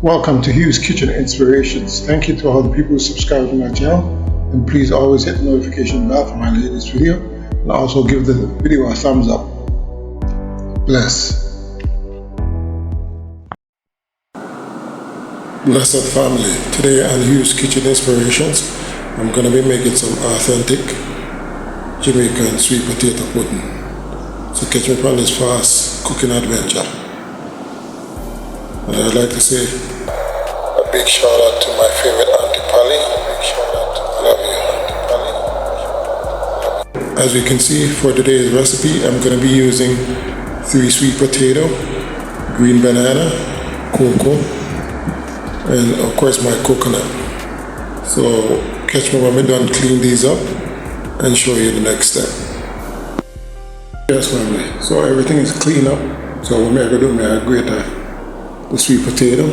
Welcome to Hugh's Kitchen Inspirations. Thank you to all the people who subscribe to my channel, and please always hit the notification bell for my latest video, and also give the video a thumbs up. Bless. Blessed family, today on Hugh's Kitchen Inspirations, I'm going to be making some authentic Jamaican sweet potato pudding. So catch me on this fast cooking adventure. And I'd like to say a big shout out to my favorite Auntie Polly. Big shout out to love you, Auntie Polly. As you can see, for today's recipe, I'm going to be using 3 sweet potato, green banana, cocoa, and of course my coconut. So catch me when we're done clean these up and show you the next step. Yes family, so everything is clean up. So what I'm going to do, I grate the sweet potato.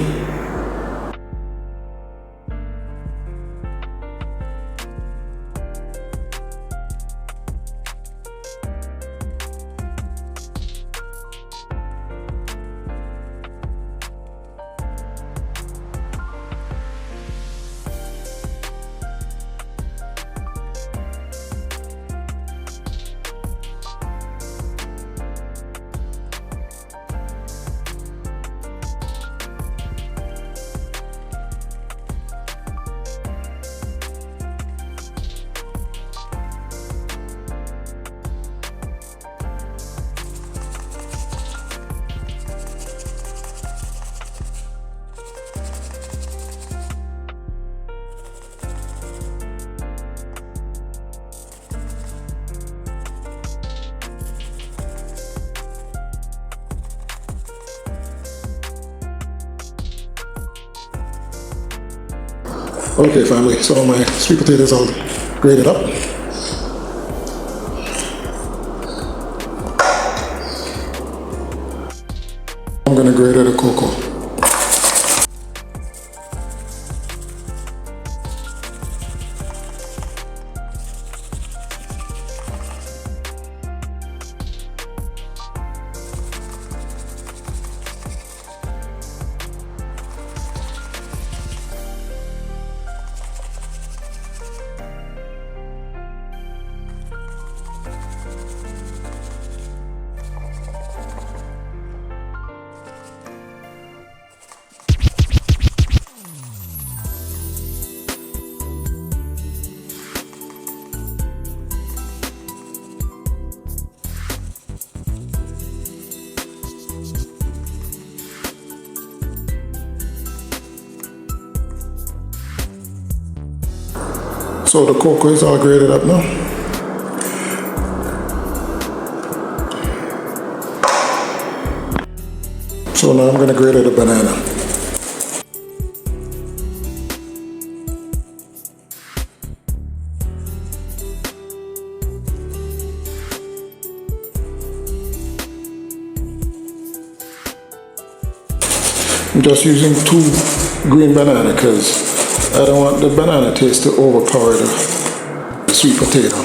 Okay family, so my sweet potatoes all grated up. I'm going to grate the cocoa. So the cocoa is all grated up now. So now I'm going to grate the banana. I'm just using 2 green banana because I don't want the banana taste to overpower the sweet potato.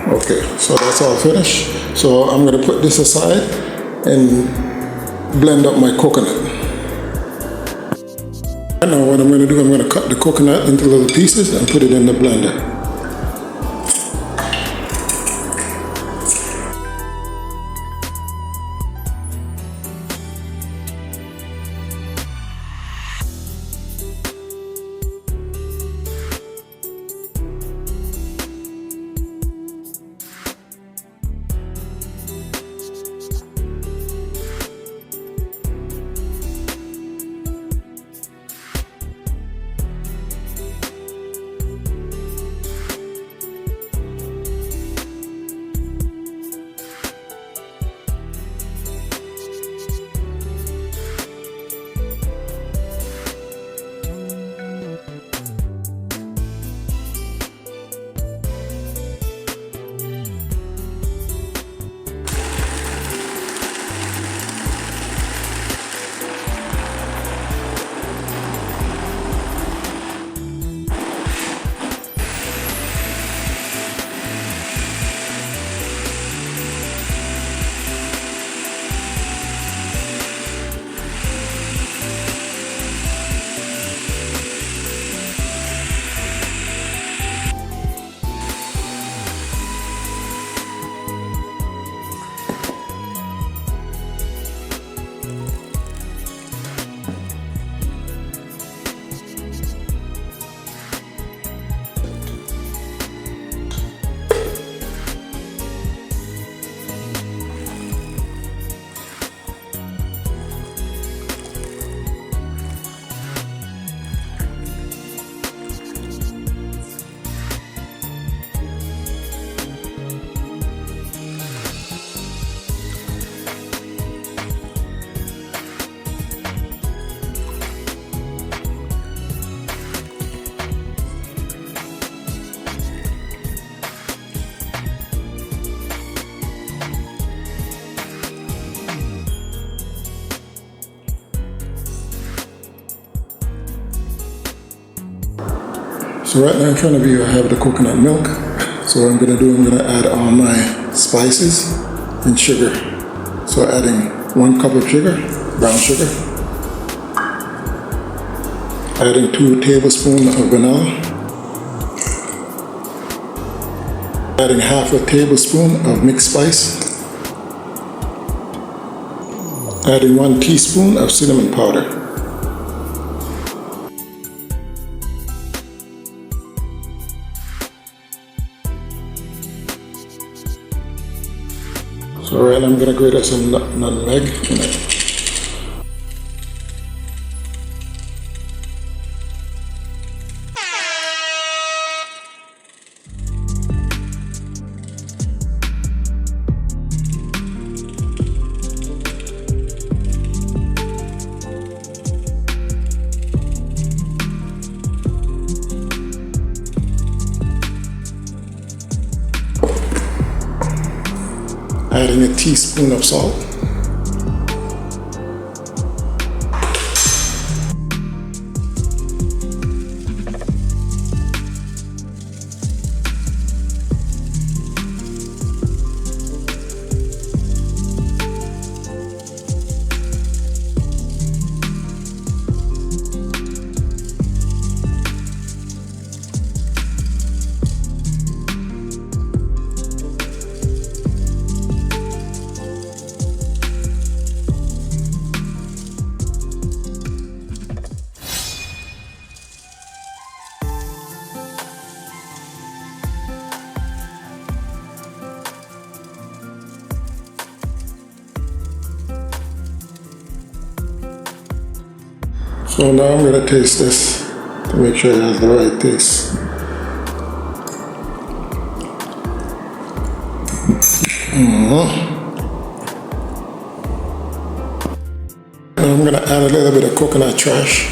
Okay, so that's all finished. So I'm going to put this aside and blend up my coconut. And now what I'm going to do, I'm going to cut the coconut into little pieces and put it in the blender. So right now in front of you I have the coconut milk. So what I'm going to do, I'm going to add all my spices and sugar. So adding 1 cup of sugar, brown sugar. Adding 2 tablespoons of vanilla. Adding half a tablespoon of mixed spice. Adding 1 teaspoon of cinnamon powder. So right now I'm going to grate some nutmeg in it. Adding a teaspoon of salt. So now I'm going to taste this to make sure it has the right taste. And I'm going to add a little bit of coconut trash.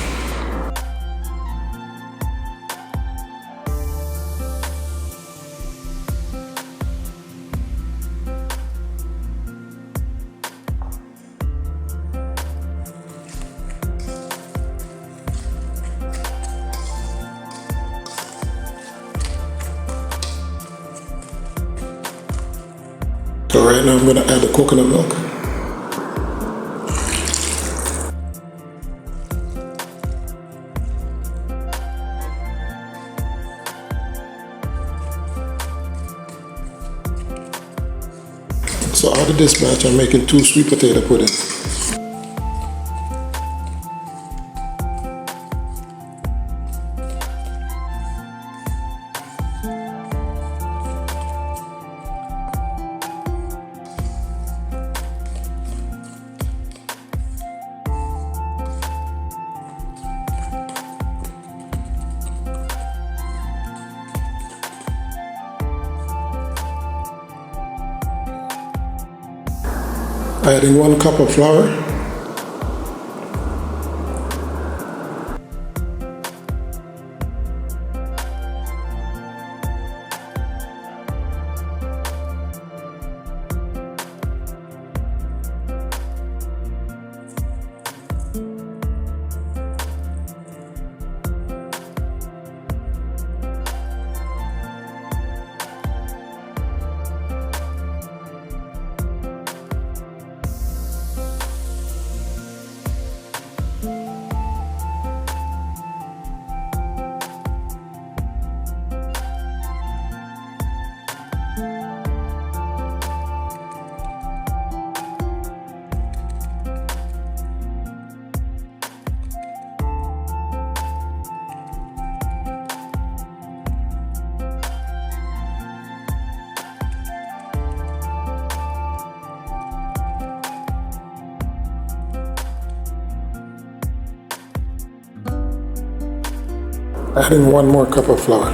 So right now I'm going to add the coconut milk. So out of this batch I'm making 2 sweet potato pudding. Adding 1 cup of flour. Adding 1 more cup of flour.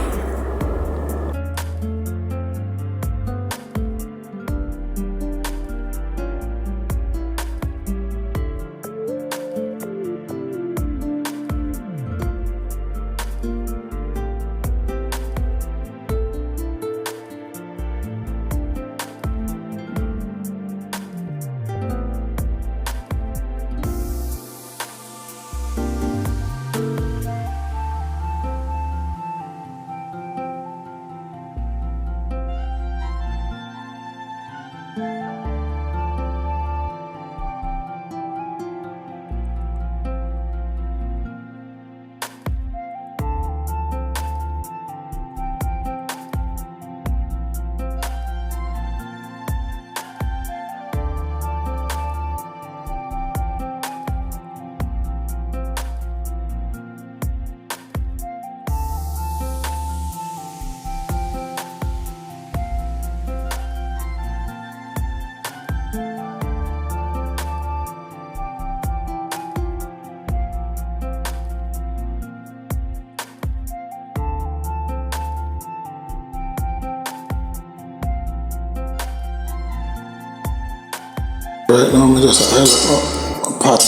Right now, I'm just a pot.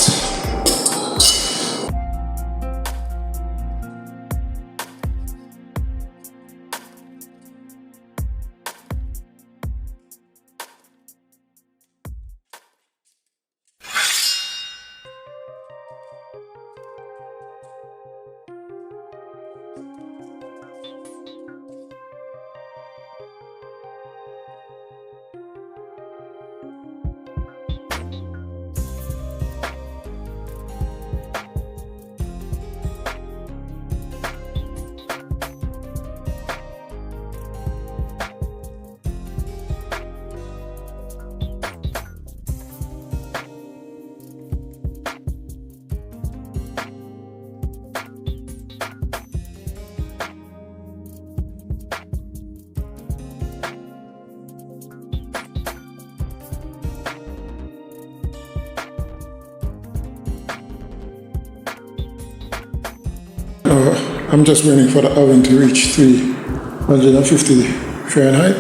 I'm just waiting for the oven to reach 350 Fahrenheit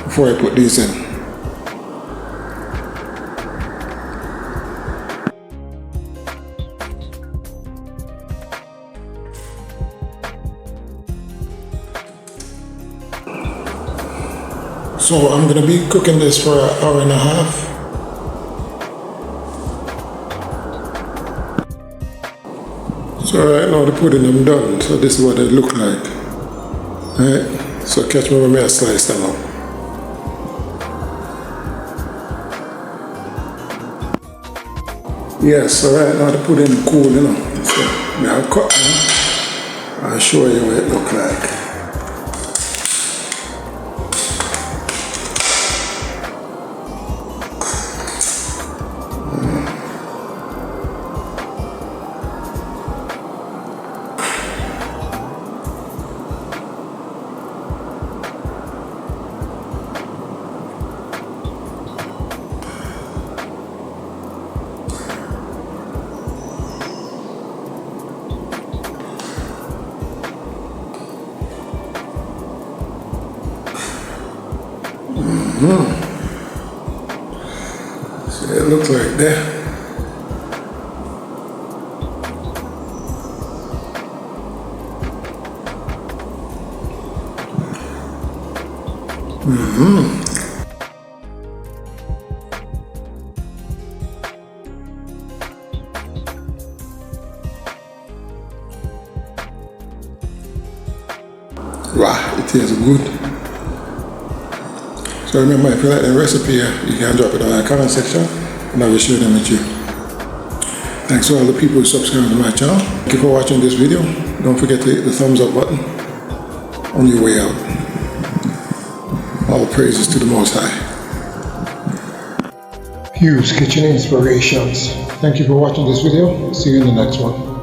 before I put these in. So I'm going to be cooking this for an hour and a half. So right now the pudding I'm done, so this is what they look like. Alright, so catch me when I slice them up. Yes, so right now the pudding is cool, you know. So I'll cut them. I'll show you what it look like. So it looks like that. Wow, it tastes good. So remember, if you like the recipe, you can drop it on the comment section and I will share them with you. Thanks to all the people who subscribe to my channel. Thank you for watching this video. Don't forget to hit the thumbs up button on your way out. All praises to the Most High. Hugh's Kitchen Inspirations. Thank you for watching this video. See you in the next one.